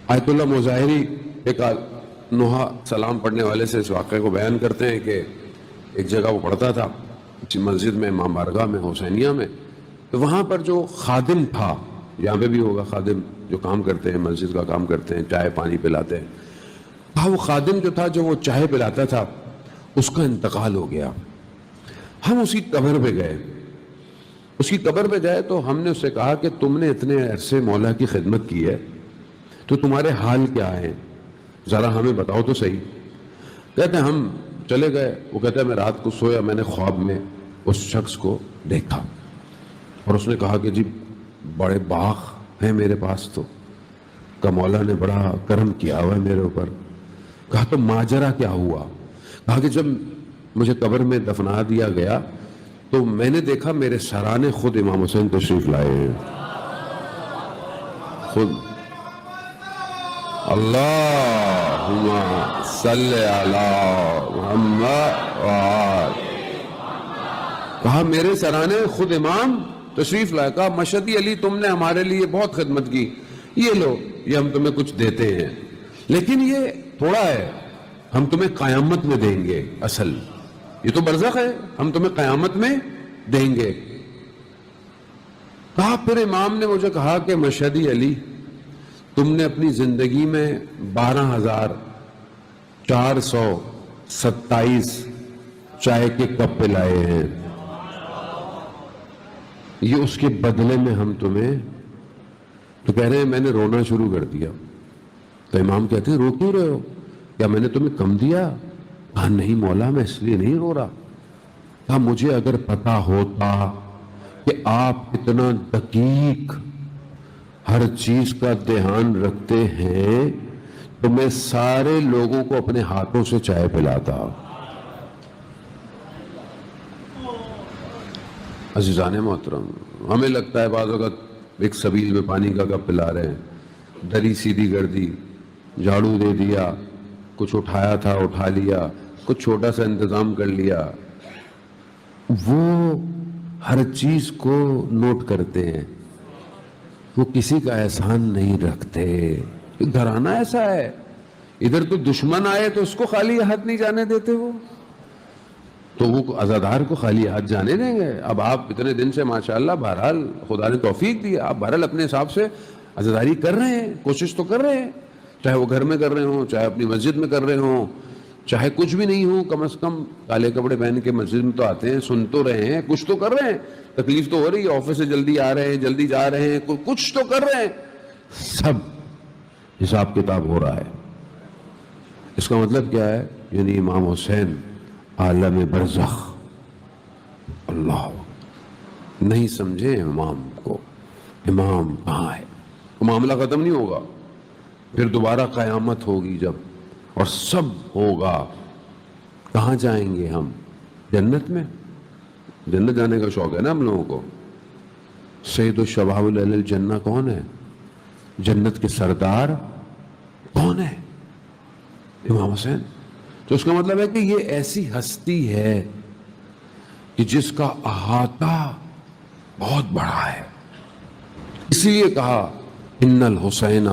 آیت اللہ مظاہری ایک نوحہ سلام پڑھنے والے سے اس واقعے کو بیان کرتے ہیں کہ ایک جگہ وہ پڑھتا تھا مسجد میں، امام بارگاہ میں، حسینیہ میں، تو وہاں پر جو خادم تھا، یہاں پہ بھی ہوگا خادم جو کام کرتے ہیں، مسجد کا کام کرتے ہیں، چائے پانی پلاتے ہیں، وہ خادم جو تھا، جو وہ چائے پلاتا تھا، اس کا انتقال ہو گیا۔ ہم اس کی قبر پہ گئے، اس کی قبر پہ گئے تو ہم نے اس سے کہا کہ تم نے اتنے عرصے مولا کی خدمت کی ہے تو تمہارے حال کیا ہے، ذرا ہمیں بتاؤ تو صحیح۔ کہتے ہیں ہم چلے گئے، وہ کہتا ہے میں رات کو سویا، میں نے خواب میں اس شخص کو دیکھا اور اس نے کہا کہ جی بڑے باغ ہیں میرے پاس، تو کہ مولا نے بڑا کرم کیا ہوا ہے میرے اوپر۔ کہا تو ماجرا کیا ہوا؟ کہا کہ جب مجھے قبر میں دفنا دیا گیا تو میں نے دیکھا میرے سرانے خود امام حسین تشریف لائے ہیں، خود۔ اللہم صلی علی محمد وآل۔ کہا میرے سرانے خود امام تشریف لائے۔ کہا مشہدی علی تم نے ہمارے لیے بہت خدمت کی، یہ لو، یہ ہم تمہیں کچھ دیتے ہیں، لیکن یہ تھوڑا ہے، ہم تمہیں قیامت میں دیں گے، اصل یہ تو برزخ ہے، ہم تمہیں قیامت میں دیں گے۔ کہا پھر امام نے مجھے کہا کہ مشہدی علی تم نے اپنی زندگی میں 12,427 چائے کے کپ پلائے ہیں، یہ اس کے بدلے میں ہم تمہیں۔ تو کہہ رہے ہیں میں نے رونا شروع کر دیا۔ تو امام کہتے ہیں رو کیوں رہے ہو، کیا میں نے تمہیں کم دیا؟ کہا نہیں مولا، میں اس لیے نہیں رو رہا۔ کہا مجھے اگر پتا ہوتا کہ آپ اتنا دقیق ہر چیز کا دھیان رکھتے ہیں تو میں سارے لوگوں کو اپنے ہاتھوں سے چائے پلاتا۔ عزیزان محترم، ہمیں لگتا ہے بعض وقت ایک سبیل میں پانی کا کپ پلا رہے ہیں، دری سیدھی کر دی، جھاڑو دے دیا، کچھ اٹھایا تھا اٹھا لیا، کچھ چھوٹا سا انتظام کر لیا، وہ ہر چیز کو نوٹ کرتے ہیں، وہ کسی کا احسان نہیں رکھتے۔ گھرانہ ایسا ہے، ادھر تو دشمن آئے تو اس کو خالی ہاتھ نہیں جانے دیتے، وہ تو وہ عزادار کو خالی ہاتھ جانے دیں گے؟ اب آپ اتنے دن سے ماشاءاللہ بہرحال خدا نے توفیق دی، آپ بہرحال اپنے حساب سے عزاداری کر رہے ہیں، کوشش تو کر رہے ہیں، چاہے وہ گھر میں کر رہے ہوں، چاہے اپنی مسجد میں کر رہے ہوں، چاہے کچھ بھی نہیں ہوں، کم از کم کالے کپڑے پہن کے مسجد میں تو آتے ہیں، سن تو رہے ہیں، کچھ تو کر رہے ہیں، تکلیف تو ہو رہی ہے، آفس سے جلدی آ رہے ہیں، جلدی جا رہے ہیں، کچھ تو کر رہے ہیں، سب حساب کتاب ہو رہا ہے۔ اس کا مطلب کیا ہے؟ یعنی امام حسین عالم برزخ، اللہ نہیں سمجھے امام کو، امام کہاں ہے؟ معاملہ ختم نہیں ہوگا، پھر دوبارہ قیامت ہوگی جب، اور سب ہوگا۔ کہاں جائیں گے ہم؟ جنت میں۔ جنت جانے کا شوق ہے نا ہم لوگوں کو۔ سید الشباب اہل الجنہ کون ہے؟ جنت کے سردار کون ہے؟ امام حسین۔ تو اس کا مطلب ہے کہ یہ ایسی ہستی ہے کہ جس کا احاطہ بہت بڑا ہے، اسی لیے کہا ان الحسین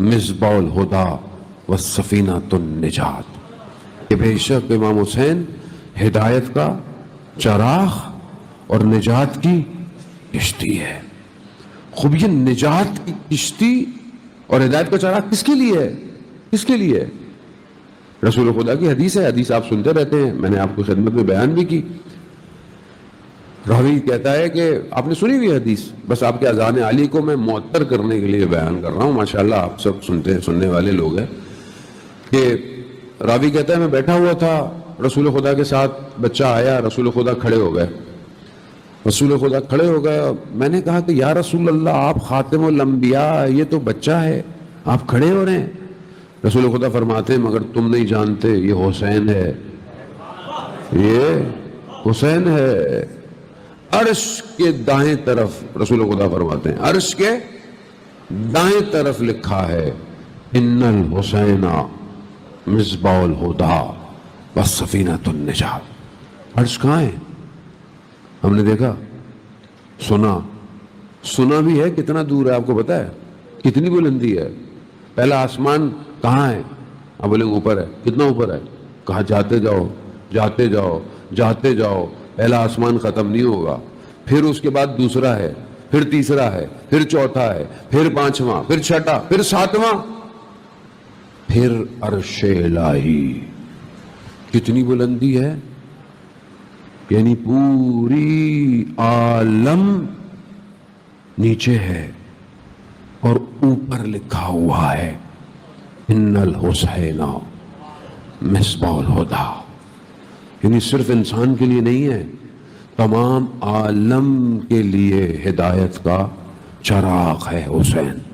مصباح الہدی والسفینۃ النجات، کہ بے شک امام حسین ہدایت کا چراغ اور نجات کی کشتی ہے۔ خوب یہ نجات کی کشتی اور ہدایت کا چراغ کس کے لیے ہے؟ کس کے لیے ہے؟ رسول خدا کی حدیث ہے، حدیث آپ سنتے رہتے ہیں، میں نے آپ کو خدمت میں بیان بھی کی۔ راوی کہتا ہے کہ آپ نے سنی ہوئی حدیث، بس آپ کے اذان علی کو میں معطر کرنے کے لیے بیان کر رہا ہوں، ماشاءاللہ آپ سب سننے والے لوگ ہیں، کہ راوی کہتا ہے میں بیٹھا ہوا تھا رسول خدا کے ساتھ، بچہ آیا، رسول خدا کھڑے ہو گئے، رسول خدا کھڑے ہو گئے، میں نے کہا کہ یا رسول اللہ آپ خاتم الانبیاء، یہ تو بچہ ہے، آپ کھڑے ہو رہے ہیں؟ رسول خدا فرماتے ہیں مگر تم نہیں جانتے یہ حسین ہے، یہ حسین ہے۔ عرش کے دائیں طرف رسول خدا فرماتے ہیں، عرش کے دائیں طرف لکھا ہے ان الحسین مصباح الہدی والسفینۃ النجات۔ عرش کہاں ہے؟ ہم نے دیکھا، سنا بھی ہے، کتنا دور ہے آپ کو پتا ہے؟ کتنی بلندی ہے؟ پہلا آسمان کہاں ہے؟ آپ بولیں اوپر ہے. کتنا اوپر ہے؟ کہا جاتے جاؤ جاتے جاؤ جاتے جاؤ، پہلا آسمان ختم نہیں ہوگا. پھر اس کے بعد دوسرا ہے، پھر تیسرا ہے، پھر چوتھا ہے، پھر پانچواں، پھر چھٹا، پھر ساتواں، پھر عرش الہی. کتنی بلندی ہے؟ یعنی پوری عالم نیچے ہے اور اوپر لکھا ہوا ہے ان الحسین مصباح الہدی. یعنی صرف انسان کے لیے نہیں ہے، تمام عالم کے لیے ہدایت کا چراغ ہے حسین.